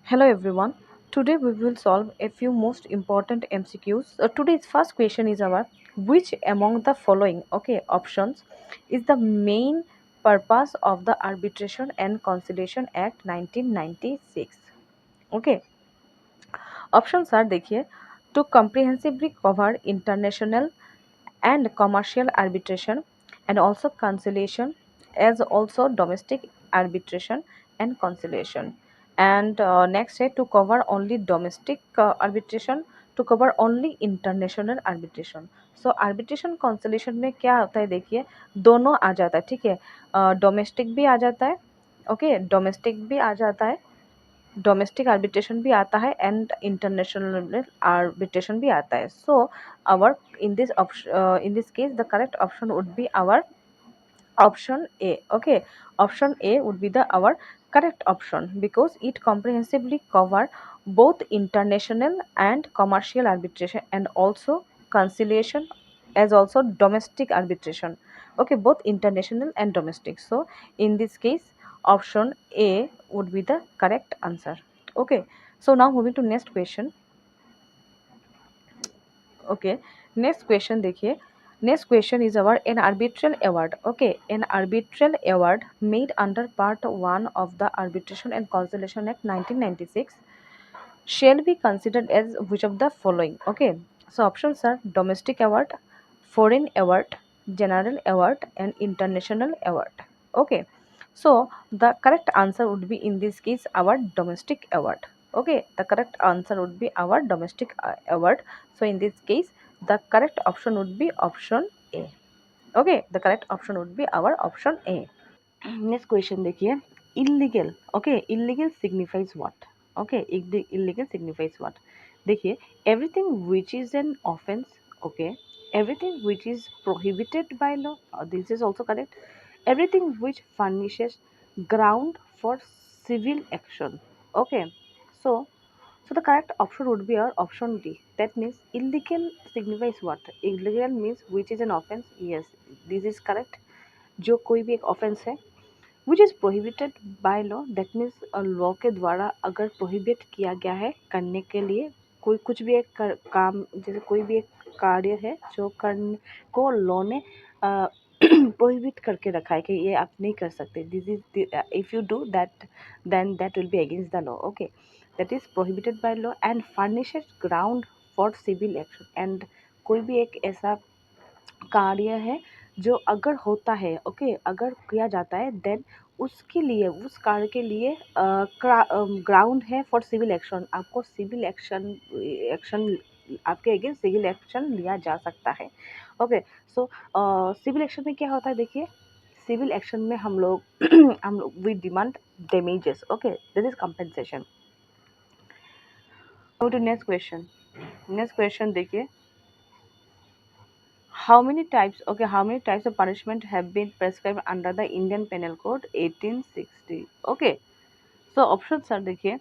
Hello everyone. Today we will solve a few most important MCQs. Today's first question is our which among the following options is the main purpose of the Arbitration and Conciliation Act 1996. Okay, options are देखिए to comprehensively cover international and commercial arbitration and also conciliation as also domestic arbitration and conciliation and next है to cover only domestic arbitration to cover only international arbitration. So arbitration conciliation में क्या होता है देखिए दोनों आ जाता है ठीक है डोमेस्टिक भी आ जाता है ओके डोमेस्टिक भी आ जाता है डोमेस्टिक आर्बिट्रेशन भी आता है एंड इंटरनेशनल आर्बिट्रेशन भी आता है so our in this case the correct option would be our option A. Okay, option A would be the our correct option because it comprehensively cover both international and commercial arbitration and also conciliation as also domestic arbitration. Okay, both international and domestic. So in this case option A would be the correct answer. Okay, so now moving to next question. Okay next question देखिए next question is our an arbitral award okay an arbitral award made under part 1 of the Arbitration and Conciliation Act 1996 shall be considered as which of the following. Okay, so options are domestic award, foreign award, general award and international award. Okay, so the correct answer would be in this case our domestic award. Okay, the correct answer would be our domestic award. So in this case the correct option would be option A. Okay, the correct option would be our option A. Next question देखिए illegal okay illegal signifies what okay illegal signifies what देखिए everything which is an offence okay everything which is prohibited by law this is also correct everything which furnishes ground for civil action okay so the correct option would be our option D. That means illegal signifies what? Illegal means which is an offense. Yes, this is correct. जो कोई भी एक offence है which is prohibited by law that means law के द्वारा अगर prohibit किया गया है करने के लिए कोई कुछ भी एक काम जैसे कोई भी एक कार्य है जो करने को लॉ ने प्रोहिबिट करके रखा है कि ये आप नहीं कर सकते this is if you do that then that will be against the law okay that is prohibited by law and furnished ground for civil action and कोई भी एक ऐसा कार्य है जो अगर होता है ओके अगर किया जाता है देन उसके लिए उस कार्य के लिए ग्राउंड है फॉर सिविल एक्शन आपको सिविल एक्शन एक्शन आपके अगेंस्ट सिविल एक्शन लिया जा सकता है ओके सो सिविल एक्शन में क्या होता है देखिए सिविल एक्शन में हम लोग we demand damages okay this is compensation two next question देखिए how many types of punishment have been prescribed under the Indian Penal Code 1860. Okay, so options are देखिए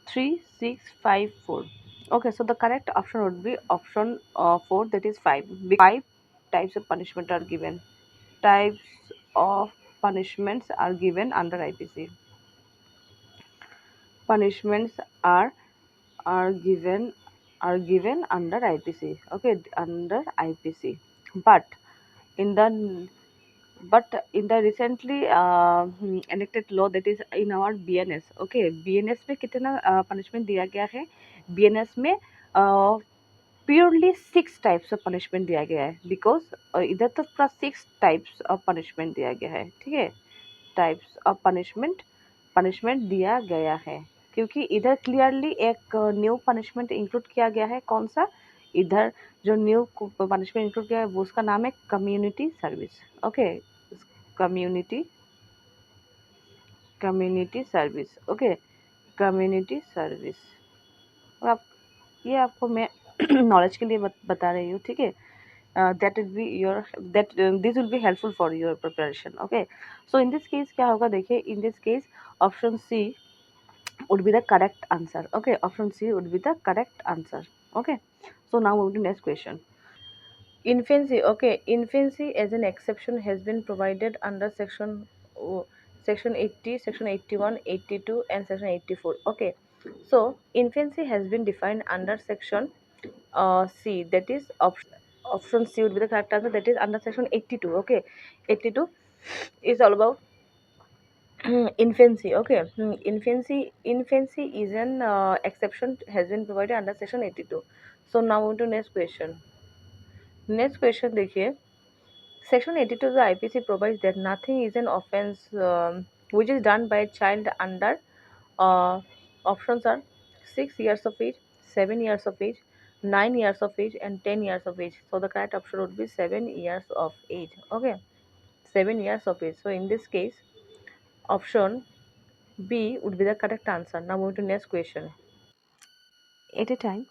3 6 5 4. Okay, so the correct option would be option 4 that is 5. Five types of punishment are given. Types of punishments are given under IPC. Punishments are given under IPC. Okay, under IPC. But in the in the recently enacted law that is in our BNS okay BNS में कितना punishment दिया गया है BNS में purely 6 types of punishment दिया गया है because इधर तो पूरा 6 टाइप्स ऑफ पनिशमेंट दिया गया है ठीक है टाइप्स ऑफ पनिशमेंट दिया गया है क्योंकि इधर क्लियरली एक न्यू पनिशमेंट इंक्लूड किया गया है कौन सा इधर जो न्यू पनिशमेंट इंक्लूड किया है वो उसका नाम है community service okay community community service okay community service आप ये आपको मैं नॉलेज के लिए बता रही हूँ ठीक है that will be your that this will be helpful for your preparation okay so in this case क्या होगा देखिए in this case option C would be the correct answer okay option C would be the correct answer okay so now moving to next question infancy okay infancy as an exception has been provided under section section 80 section 81 82 and section 84 okay So infancy has been defined under section C, that is option C would be the correct answer, that is under section 82. Okay, 82 is all about infancy. Okay, infancy is an exception has been provided under section 82. So now on to next question. Next question देखिए, section 82 of the IPC provides that nothing is an offense which is done by a child under options are 6 years of age, 7 years of age, 9 years of age and 10 years of age. So the correct option would be 7 years of age. Okay, 7 years of age. So in this case, option B would be the correct answer. Now moving to next question. At a time,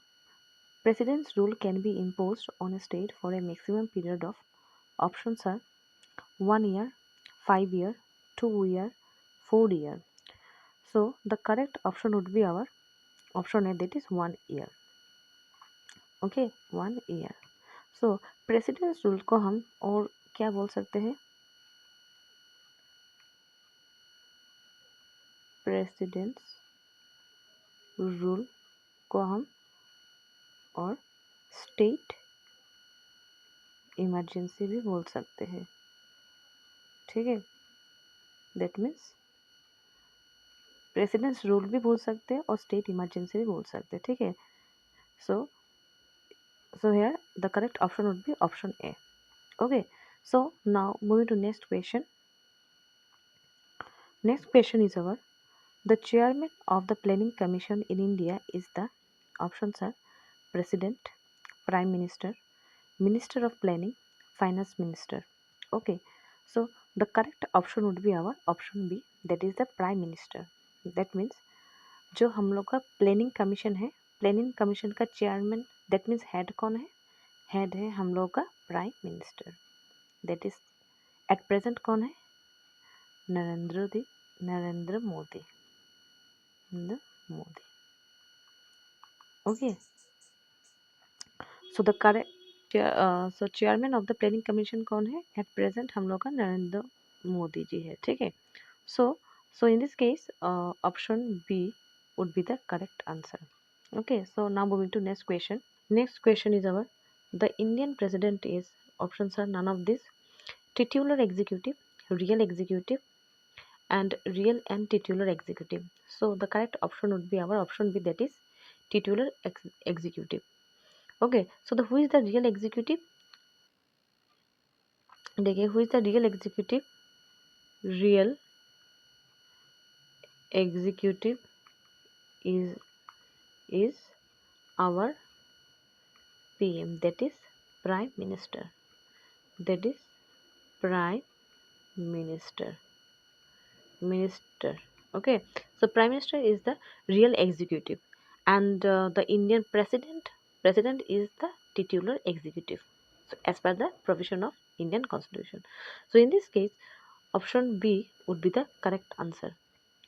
President's rule can be imposed on a state for a maximum period of options are 1 year, 5 year, 2 year, 4 year. So the correct option would be our option A, that is 1 year. Okay, 1 year. So presidents rule को हम और क्या बोल सकते हैं? Presidents rule को हम और स्टेट इमरजेंसी भी बोल सकते हैं. ठीक है, दैट मीन्स प्रेसिडेंट्स रूल भी बोल सकते हैं और स्टेट इमरजेंसी भी बोल सकते हैं. ठीक है, so here the correct option would be option A. Okay, so now moving to next question. Next question is our, the chairman of the planning commission in India is the options are president, prime minister, minister of planning, finance minister. Okay, so the correct option would be our option B, that is the prime minister. That means जो हम लोग का planning commission है, planning commission का chairman that means head कौन है? Head है हम लोग का prime minister. That is at present कौन है? Narendra Modi. Okay, so the correct so chairman of the planning commission कौन है? एट प्रेजेंट हम लोग का नरेंद्र मोदी जी है. ठीक है, so in this case option B would be the correct answer. Okay, so now moving to next question. Next question is our, the Indian president is, options are none of this: titular executive, real executive, and real and titular executive. So the correct option would be our option B, that is titular executive. Okay, so the who is the real executive? देखिए, who is the real executive? Real executive is our PM, that is prime minister. That is prime minister. Okay, so prime minister is the real executive, and the Indian president is the titular executive, so as per the provision of Indian constitution. So in this case option B would be the correct answer.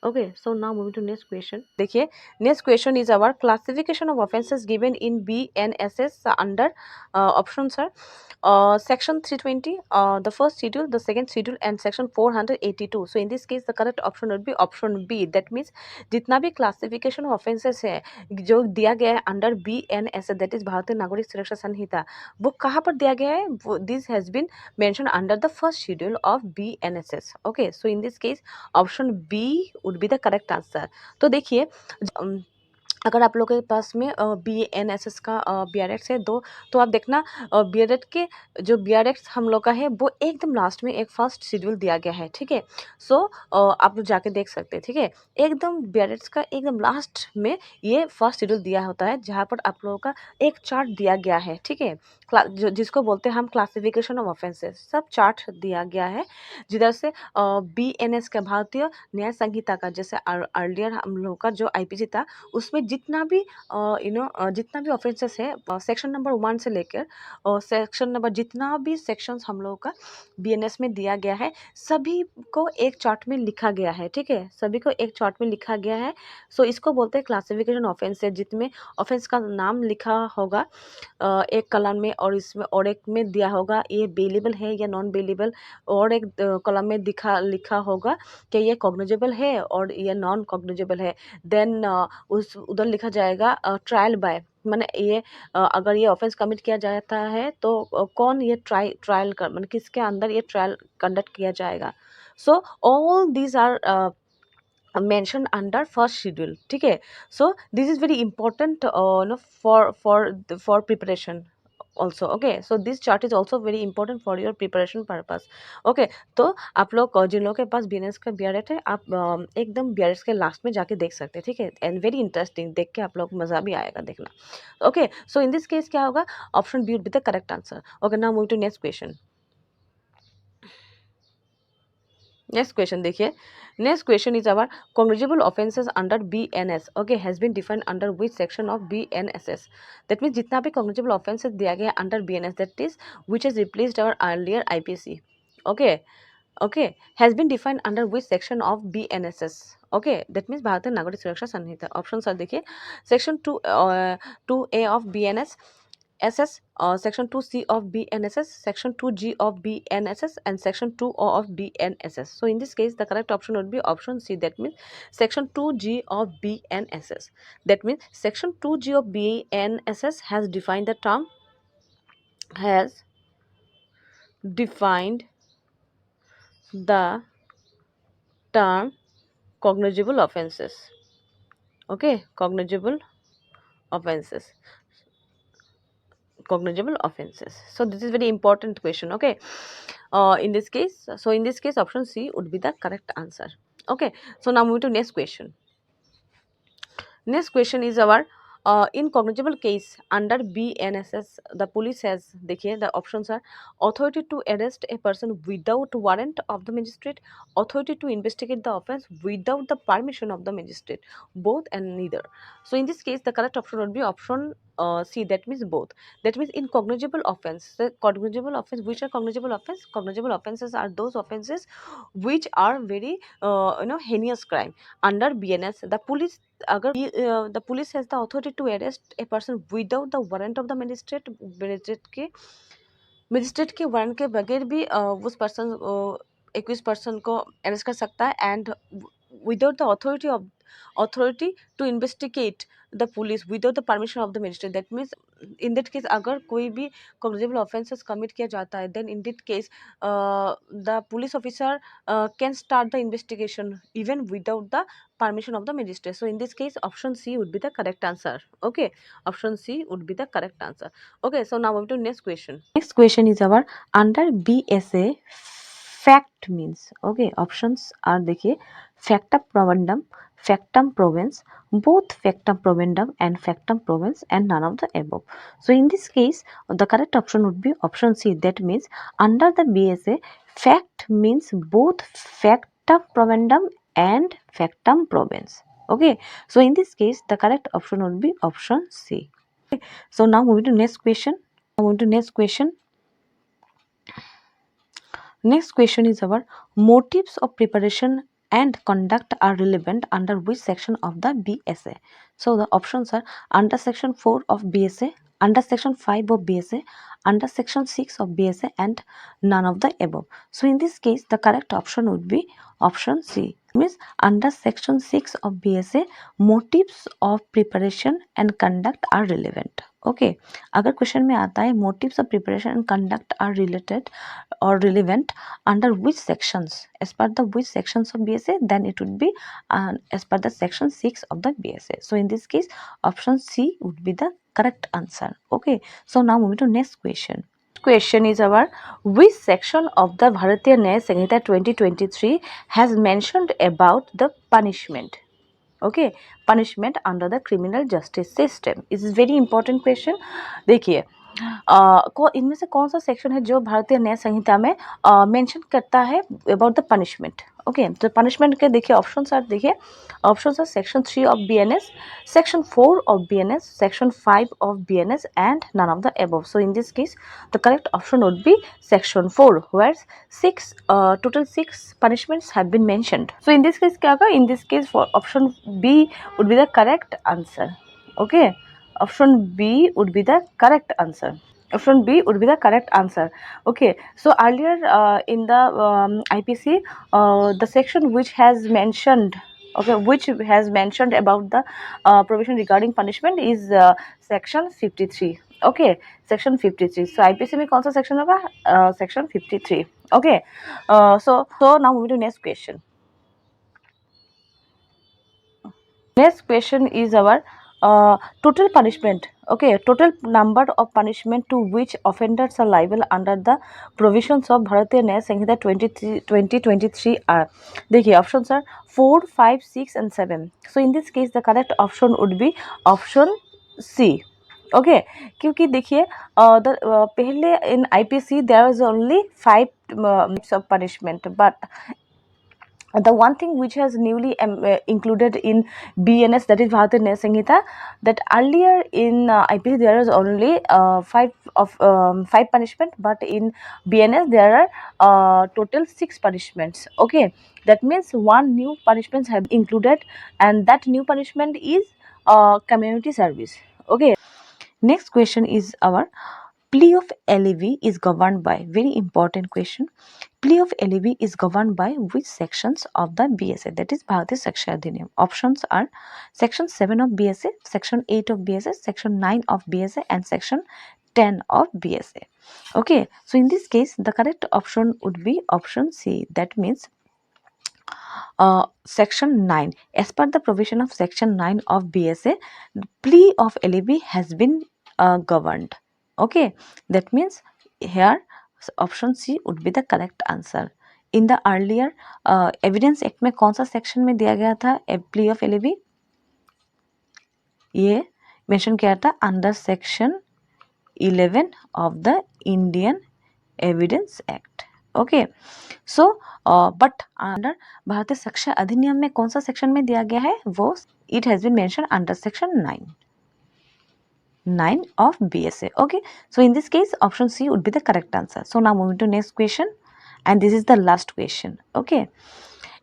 Okay, so now moving to next question. देखिए, next question is our classification of offences given in BNSS under options are section 320, the first schedule, the second schedule and section 482. So in this case the correct option would be option B. That means जितना भी classification of offences है जो दिया गया है under BNSS, that is भारतीय नागरिक सुरक्षा संहिता, वो कहाँ पर दिया गया है? This has been mentioned under the first schedule of BNSS. Okay, so in this case option B would be the correct answer. तो देखिए, अगर आप लोगों के पास में BNSS का BRX है दो, तो आप देखना BRX के जो BRX हम लोग का है वो एकदम लास्ट में एक फर्स्ट शेड्यूल दिया गया है. ठीक है, सो आप लोग जाके देख सकते हैं. ठीक है, एकदम BRX का एकदम लास्ट में ये फर्स्ट शेड्यूल दिया होता है जहाँ पर आप लोगों का एक चार्ट दिया गया है. ठीक है, जिसको बोलते हैं हम क्लासिफिकेशन ऑफ ऑफेंसेस, सब चार्ट दिया गया है जिधर से BNS का भारतीय न्याय संहिता का, जैसे अर्लियर हम लोग का जो IPC था उसमें जितना भी जितना भी ऑफेंसेस है सेक्शन नंबर 1 से लेकर सेक्शन नंबर जितना भी सेक्शंस हम लोगों का बीएनएस में दिया गया है सभी को एक चार्ट में लिखा गया है, ठीक है, सभी को एक चार्ट में लिखा गया है। सो इसको बोलते हैं क्लासिफिकेशन ऑफेंस है, जिसमें ऑफेंस का नाम लिखा होगा एक कॉलम में और इसमें और एक में दिया होगा ये बेलेबल है या नॉन बेलेबल, और एक कॉलम में लिखा होगा कि ये कॉग्निजेबल है और ये नॉन कॉग्निजेबल है। देन उस उधर लिखा जाएगा ट्रायल बाय, माने ये अगर ये ऑफेंस कमिट किया जाता है तो कौन ये ट्रायल कर मतलब किसके अंदर ये ट्रायल कंडक्ट किया जाएगा। So all these are mentioned under first schedule, ठीक है। so this is very important no, for preparation also, okay, so this chart is also very important for your preparation purpose, okay। तो आप लोग जिन लोगों के पास BNS का बीआरएट है आप एकदम बीआरएस के लास्ट में जाके देख सकते हैं, ठीक है, एंड वेरी इंटरेस्टिंग, देख के आप लोग मजा भी आएगा देखना, okay. So in this case क्या होगा, option B would be the correct answer, okay. Now move to next question. Next question देखिए, next question is our cognizable offences under BNS, okay, has been defined under which section of BNSS. That means जितना भी cognizable offences दिया गया under BNS, that is which has replaced our earlier IPC, okay, okay, has been defined under which section of BNSS, okay, that means भारतीय नागरिक सुरक्षा संहिता। Options are देखिए, section 2A of BNS SS, section 2C of BNSS, section 2G of BNSS, and section 2O of BNSS. So in this case the correct option would be option C, that means section 2G of BNSS. That means section 2G of BNSS has defined the term, has defined the term cognizable offenses, okay, cognizable offenses, cognizable offenses. So this is very important question, okay, in this case, so in this case option C would be the correct answer, okay। So now move to next question. Next question is our in cognizable case under BNSS, the police has, देखिए the options are authority to arrest a person without warrant of the magistrate, authority to investigate the offence without the permission of the magistrate, both and neither. So in this case the correct option would be option C, that means both. That means in cognizable offence, the cognizable offence, which are cognizable offence? Cognizable offences are those offences which are very heinous crime under BNS। The police अगर the police has the authority to arrest a person without the warrant of the magistrate, magistrate के warrant के बगैर भी उस person accuse person को arrest कर सकता है, and without the authority to investigate the police without the permission of the magistrate. That means in that case अगर कोई भी कॉग्निजेबल ऑफेंसेस कमिट किया जाता है, then in that case the police officer can start the investigation even without the permission of the magistrate. So in this case option C would be the correct answer, okay, option C would be the correct answer, okay। So now move to next question. Next question is our under BSA fact means, okay, options are देखिए factum provendum, factum provens, both factum provendum and factum provens, and none of the above. So in this case the correct option would be option C, that means under the BSA fact means both factum provendum and factum provens, okay। So in this case the correct option would be option C, okay। So now moving to next question. Next question is our motives of preparation and conduct are relevant under which section of the BSA. So the options are under section 4 of BSA, under section 5 of BSA, under section 6 of BSA, and none of the above. So in this case the correct option would be option C, means under section 6 of BSA motives of preparation and conduct are relevant, okay। अगर question में आता है motives of preparation and conduct are related or relevant under which sections, as per the which sections of BSA, then it would be as per the section 6 of the BSA. So in this case option C would be the correct answer, okay। So now moving to next question. Question is our which section of the Bharatiya Nyaya Sanhita 2023 has mentioned about the punishment, okay, punishment under the criminal justice system. This is very important question. देखिए इनमें से कौन सा section है जो भारतीय न्याय संहिता में मेंशन करता है अबाउट द पनिशमेंट? ओके, तो पनिशमेंट के देखिए ऑप्शंस आर, देखिए options are section 3 of BNS, section 4 of BNS, section 5 of BNS, and none of the above. So in this case, the correct option would be section 4, where total 6 punishments have been mentioned. So in this case, क्या होगा? In this case, for option B would be the correct answer. Okay, option B would be the correct answer. Option B would be the correct answer. Okay, so earlier in the IPC, the section which has mentioned, okay, which has mentioned about the provision regarding punishment is section 53. Okay, section 53. So IPC में कौन सा section होगा? Section 53. Okay, so now moving to next question. Next question is our total punishment. Okay, total number of punishment to which offenders are liable under the provisions of Bharatiya Nyaya Sanhita 2023 are. देखिए options are 4, 5, 6 and 7. So in this case the correct option would be option C. Okay, क्योंकि देखिए पहले in IPC there was only 5 types of punishment, but the one thing which has newly included in BNS, that is Bharatiya Nyaya Sanhita, that earlier in IPC there is only 5 punishment, but in BNS there are total 6 punishments. Okay, that means one new punishments have been included, and that new punishment is community service. Okay, next question is our plea of LAV is governed by, very important question, plea of LAV is governed by which sections of the BSA, that is Bharatiya Saksha Adhiniyam? Options are section 7 of BSA, section 8 of BSA, section 9 of BSA and section 10 of BSA. Okay, so in this case the correct option would be option C, that means section 9. As per the provision of section 9 of BSA, the plea of LAV has been governed. Okay, that means here option C would be the correct answer. In the earlier evidence act में कौन सा section में दिया गया था plea of LAV? ये mention किया था under section 11 of the Indian Evidence Act. Okay, so but under भारतीय शिक्षा अधिनियम में कौन सा सेक्शन में दिया गया है वो it has been mentioned under section 9 of BSA. Okay, so in this case option C would be the correct answer. So now moving to next question, and this is the last question. Okay,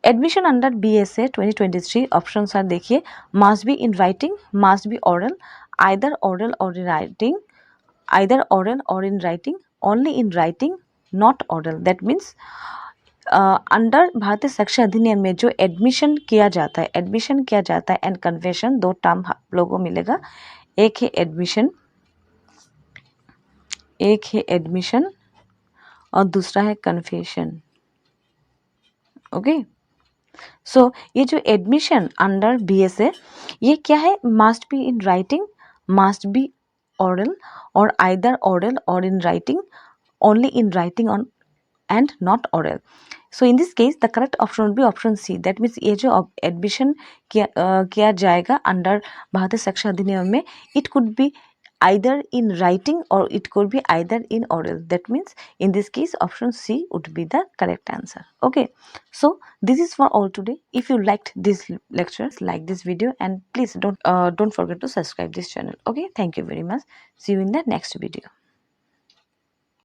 admission under BSA 2023 options are, देखिए, must be in writing, must be oral, either oral or in writing, either oral or in writing, only in writing, not oral. That means under भारतीय शिक्षा अधिनियम में जो admission किया जाता है and confession, दो टर्म आप लोगों को मिलेगा, एक है एडमिशन और दूसरा है कन्फेशन. ओके, सो ये जो एडमिशन अंडर BSA ये क्या है? Must be in writing, must be oral or either oral or in writing, only in writing on and not oral. So in this case the correct option would be option C. That means ये जो admission किया जाएगा under भारतीय शिक्षा अधिनियम में, it could be either in writing or it could be either in oral. That means in this case option C would be the correct answer. Okay, so this is for all today. If you liked this lecture, like this video and please don't forget to subscribe this channel. Okay, thank you very much. See you in the next video.